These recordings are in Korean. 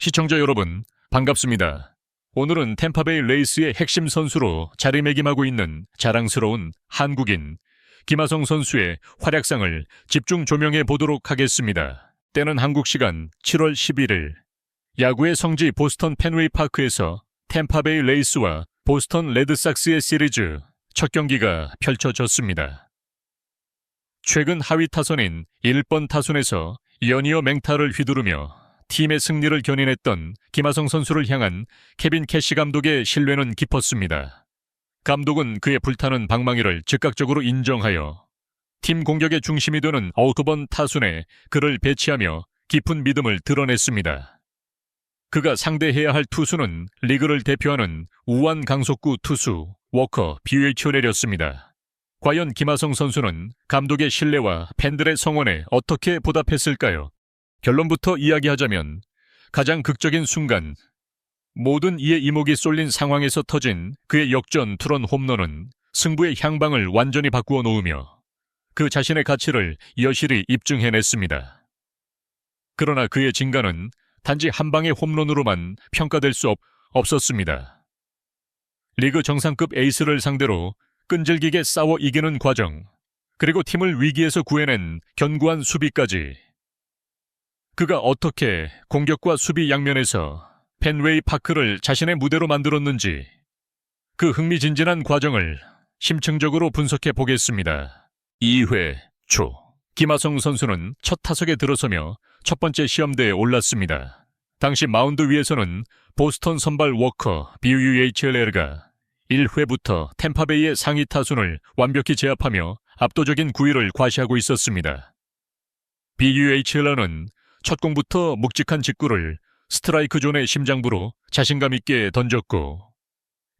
시청자 여러분, 반갑습니다. 오늘은 템파베이 레이스의 핵심 선수로 자리매김하고 있는 자랑스러운 한국인 김하성 선수의 활약상을 집중 조명해 보도록 하겠습니다. 때는 한국 시간 7월 11일, 야구의 성지 보스턴 펜웨이 파크에서 템파베이 레이스와 보스턴 레드삭스의 시리즈 첫 경기가 펼쳐졌습니다. 최근 하위 타선인 1번 타순에서 연이어 맹타를 휘두르며 팀의 승리를 견인했던 김하성 선수를 향한 케빈 캐시 감독의 신뢰는 깊었습니다. 감독은 그의 불타는 방망이를 즉각적으로 인정하여 팀 공격의 중심이 되는 9번 타순에 그를 배치하며 깊은 믿음을 드러냈습니다. 그가 상대해야 할 투수는 리그를 대표하는 우완 강속구 투수 워커 뷰에이치를 내렸습니다. 과연 김하성 선수는 감독의 신뢰와 팬들의 성원에 어떻게 보답했을까요? 결론부터 이야기하자면 가장 극적인 순간, 모든 이의 이목이 쏠린 상황에서 터진 그의 역전 투런 홈런은 승부의 향방을 완전히 바꾸어 놓으며 그 자신의 가치를 여실히 입증해냈습니다. 그러나 그의 진가는 단지 한 방의 홈런으로만 평가될 수 없었습니다. 리그 정상급 에이스를 상대로 끈질기게 싸워 이기는 과정, 그리고 팀을 위기에서 구해낸 견고한 수비까지, 그가 어떻게 공격과 수비 양면에서 펜웨이 파크를 자신의 무대로 만들었는지 그 흥미진진한 과정을 심층적으로 분석해 보겠습니다. 2회 초, 김하성 선수는 첫 타석에 들어서며 첫 번째 시험대에 올랐습니다. 당시 마운드 위에서는 보스턴 선발 워커 뷰에이치가 1회부터 템파베이의 상위 타순을 완벽히 제압하며 압도적인 구위를 과시하고 있었습니다. 뷰에이치는 첫 공부터 묵직한 직구를 스트라이크 존의 심장부로 자신감 있게 던졌고,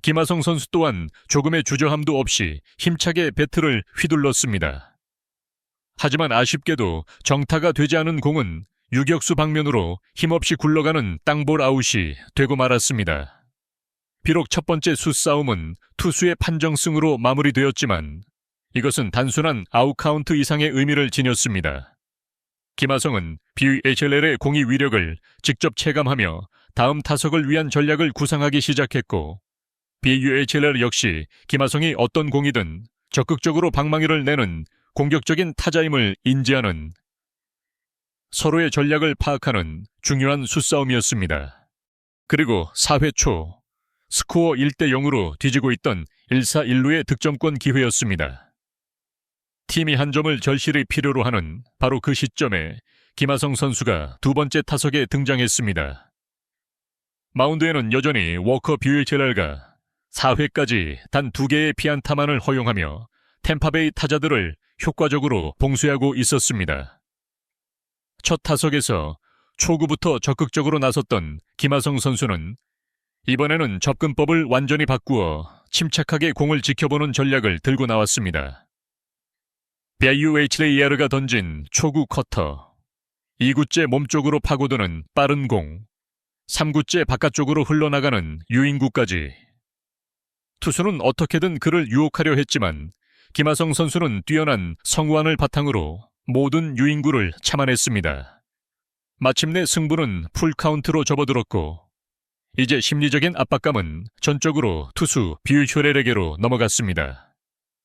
김하성 선수 또한 조금의 주저함도 없이 힘차게 배트를 휘둘렀습니다. 하지만 아쉽게도 정타가 되지 않은 공은 유격수 방면으로 힘없이 굴러가는 땅볼 아웃이 되고 말았습니다. 비록 첫 번째 수싸움은 투수의 판정승으로 마무리되었지만 이것은 단순한 아웃카운트 이상의 의미를 지녔습니다. 김하성은 뷰에이치의 공이 위력을 직접 체감하며 다음 타석을 위한 전략을 구상하기 시작했고, 뷰에이치 역시 김하성이 어떤 공이든 적극적으로 방망이를 내는 공격적인 타자임을 인지하는, 서로의 전략을 파악하는 중요한 수싸움이었습니다. 그리고 4회 초, 스코어 1대0으로 뒤지고 있던 1사 1루의 득점권 기회였습니다. 팀이 한 점을 절실히 필요로 하는 바로 그 시점에 김하성 선수가 두 번째 타석에 등장했습니다. 마운드에는 여전히 워커 뷰에이치가 4회까지 단 2개의 피안타만을 허용하며 템파베이 타자들을 효과적으로 봉쇄하고 있었습니다. 첫 타석에서 초구부터 적극적으로 나섰던 김하성 선수는 이번에는 접근법을 완전히 바꾸어 침착하게 공을 지켜보는 전략을 들고 나왔습니다. 뷰에이치가 던진 초구 커터, 2구째 몸쪽으로 파고드는 빠른 공, 3구째 바깥쪽으로 흘러나가는 유인구까지. 투수는 어떻게든 그를 유혹하려 했지만 김하성 선수는 뛰어난 성우안을 바탕으로 모든 유인구를 참아냈습니다. 마침내 승부는 풀카운트로 접어들었고, 이제 심리적인 압박감은 전적으로 투수 뷰에이치에게로 넘어갔습니다.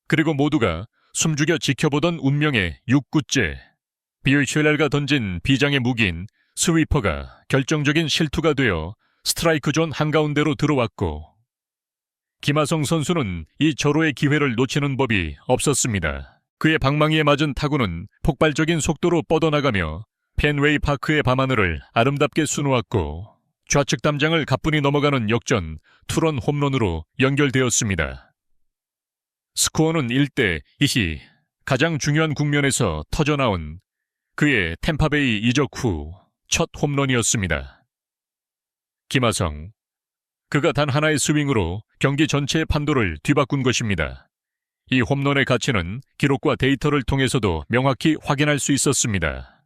그리고 모두가 숨죽여 지켜보던 운명의 6구째, 뷰에이치가 던진 비장의 무기인 스위퍼가 결정적인 실투가 되어 스트라이크 존 한가운데로 들어왔고, 김하성 선수는 이 절호의 기회를 놓치는 법이 없었습니다. 그의 방망이에 맞은 타구는 폭발적인 속도로 뻗어나가며 펜웨이 파크의 밤하늘을 아름답게 수놓았고, 좌측 담장을 가뿐히 넘어가는 역전 투런 홈런으로 연결되었습니다. 스코어는 1대2시 가장 중요한 국면에서 터져나온 그의 템파베이 이적 후 첫 홈런이었습니다. 김하성, 그가 단 하나의 스윙으로 경기 전체의 판도를 뒤바꾼 것입니다. 이 홈런의 가치는 기록과 데이터를 통해서도 명확히 확인할 수 있었습니다.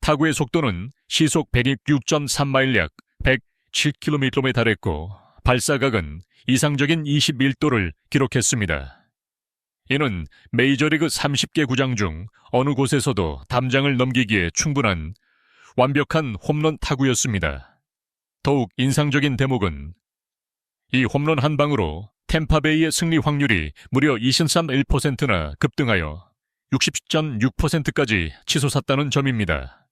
타구의 속도는 시속 106.3마일 약 107km에 달했고, 발사각은 이상적인 21도를 기록했습니다. 이는 메이저리그 30개 구장 중 어느 곳에서도 담장을 넘기기에 충분한 완벽한 홈런 타구였습니다. 더욱 인상적인 대목은 이 홈런 한 방으로 템파베이의 승리 확률이 무려 23.1%나 급등하여 60.6%까지 치솟았다는 점입니다.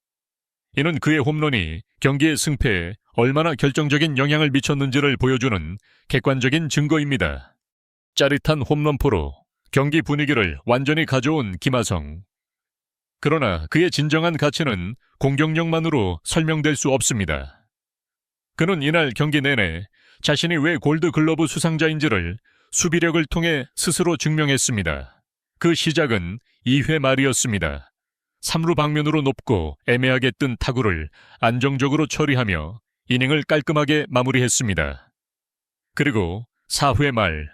이는 그의 홈런이 경기의 승패에 얼마나 결정적인 영향을 미쳤는지를 보여주는 객관적인 증거입니다. 짜릿한 홈런포로 경기 분위기를 완전히 가져온 김하성. 그러나 그의 진정한 가치는 공격력만으로 설명될 수 없습니다. 그는 이날 경기 내내 자신이 왜 골드글러브 수상자인지를 수비력을 통해 스스로 증명했습니다. 그 시작은 2회 말이었습니다. 3루 방면으로 높고 애매하게 뜬 타구를 안정적으로 처리하며 이닝을 깔끔하게 마무리했습니다. 그리고 4회 말,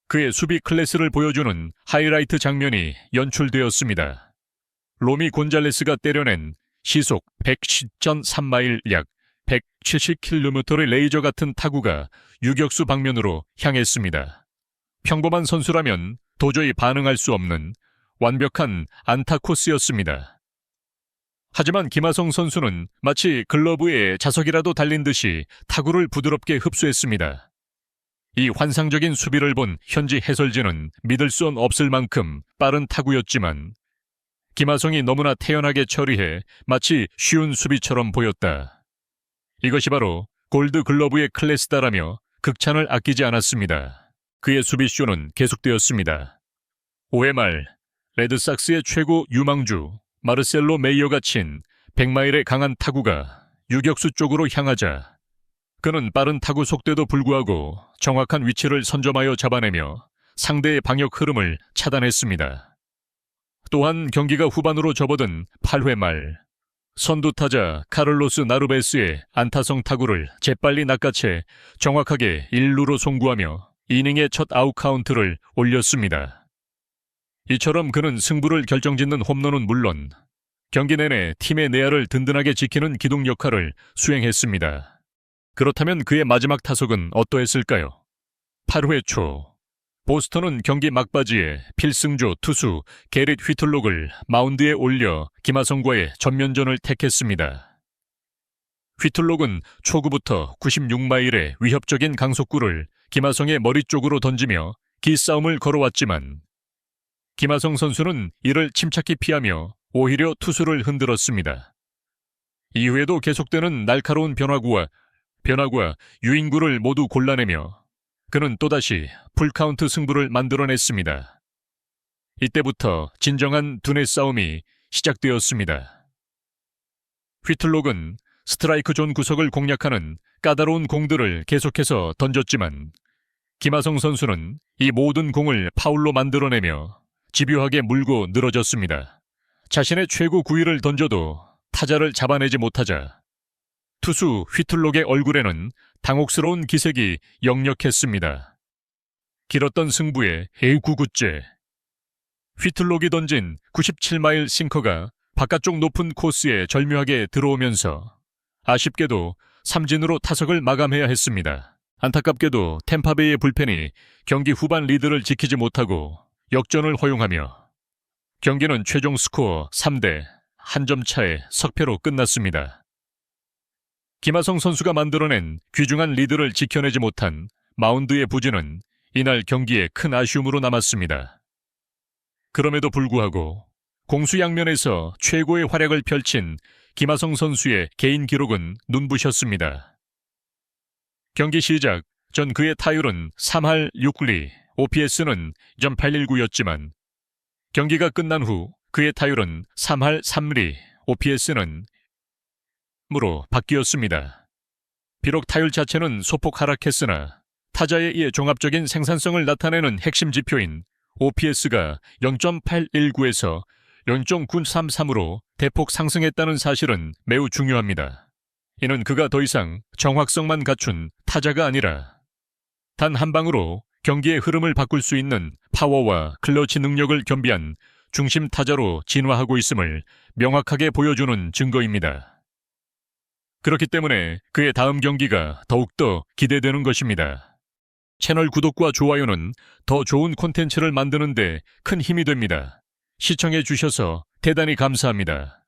그의 수비 클래스를 보여주는 하이라이트 장면이 연출되었습니다. 로미 곤잘레스가 때려낸 시속 110.3마일 약 170km의 레이저 같은 타구가 유격수 방면으로 향했습니다. 평범한 선수라면 도저히 반응할 수 없는 완벽한 안타 코스였습니다. 하지만 김하성 선수는 마치 글러브에 자석이라도 달린 듯이 타구를 부드럽게 흡수했습니다. 이 환상적인 수비를 본 현지 해설진은 믿을 수 없을 만큼 빠른 타구였지만 김하성이 너무나 태연하게 처리해 마치 쉬운 수비처럼 보였다. 이것이 바로 골드글러브의 클래스다라며 극찬을 아끼지 않았습니다. 그의 수비쇼는 계속되었습니다. 5회 말 레드삭스의 최고 유망주 마르셀로 메이어가 친 100마일의 강한 타구가 유격수 쪽으로 향하자 그는 빠른 타구 속도에도 불구하고 정확한 위치를 선점하여 잡아내며 상대의 방역 흐름을 차단했습니다. 또한 경기가 후반으로 접어든 8회 말 선두타자 카를로스 나르베스의 안타성 타구를 재빨리 낚아채 정확하게 1루로 송구하며 이닝의 첫 아웃 카운트를 올렸습니다. 이처럼 그는 승부를 결정짓는 홈런은 물론 경기 내내 팀의 내야를 든든하게 지키는 기둥 역할을 수행했습니다. 그렇다면 그의 마지막 타석은 어떠했을까요? 8회 초 보스턴은 경기 막바지에 필승조 투수 게릿 휘틀록을 마운드에 올려 김하성과의 전면전을 택했습니다. 휘틀록은 초구부터 96마일의 위협적인 강속구를 김하성의 머리 쪽으로 던지며 기싸움을 걸어왔지만 김하성 선수는 이를 침착히 피하며 오히려 투수를 흔들었습니다. 이후에도 계속되는 날카로운 변화구와 유인구를 모두 골라내며 그는 또다시 풀카운트 승부를 만들어냈습니다. 이때부터 진정한 두뇌 싸움이 시작되었습니다. 휘틀록은 스트라이크 존 구석을 공략하는 까다로운 공들을 계속해서 던졌지만 김하성 선수는 이 모든 공을 파울로 만들어내며 집요하게 물고 늘어졌습니다. 자신의 최고 구위를 던져도 타자를 잡아내지 못하자 투수 휘틀록의 얼굴에는 당혹스러운 기색이 역력했습니다. 길었던 승부의 해구구째. 휘틀록이 던진 97마일 싱커가 바깥쪽 높은 코스에 절묘하게 들어오면서 아쉽게도 삼진으로 타석을 마감해야 했습니다. 안타깝게도 템파베이의 불펜이 경기 후반 리드를 지키지 못하고 역전을 허용하며 경기는 최종 스코어 3대 1점 차의 석패로 끝났습니다. 김하성 선수가 만들어낸 귀중한 리드를 지켜내지 못한 마운드의 부진은 이날 경기에 큰 아쉬움으로 남았습니다. 그럼에도 불구하고 공수양면에서 최고의 활약을 펼친 김하성 선수의 개인 기록은 눈부셨습니다. 경기 시작 전 그의 타율은 3할 6리, OPS는 2.819였지만 경기가 끝난 후 그의 타율은 3할 3리, OPS는 으로 바뀌었습니다. 비록 타율 자체는 소폭 하락했으나 타자의 이 종합적인 생산성을 나타내는 핵심 지표인 OPS가 0.819에서 0.933으로 대폭 상승했다는 사실은 매우 중요합니다. 이는 그가 더 이상 정확성만 갖춘 타자가 아니라 단 한 방으로 경기의 흐름을 바꿀 수 있는 파워와 클러치 능력을 겸비한 중심 타자로 진화하고 있음을 명확하게 보여주는 증거입니다. 그렇기 때문에 그의 다음 경기가 더욱더 기대되는 것입니다. 채널 구독과 좋아요는 더 좋은 콘텐츠를 만드는 데 큰 힘이 됩니다. 시청해 주셔서 대단히 감사합니다.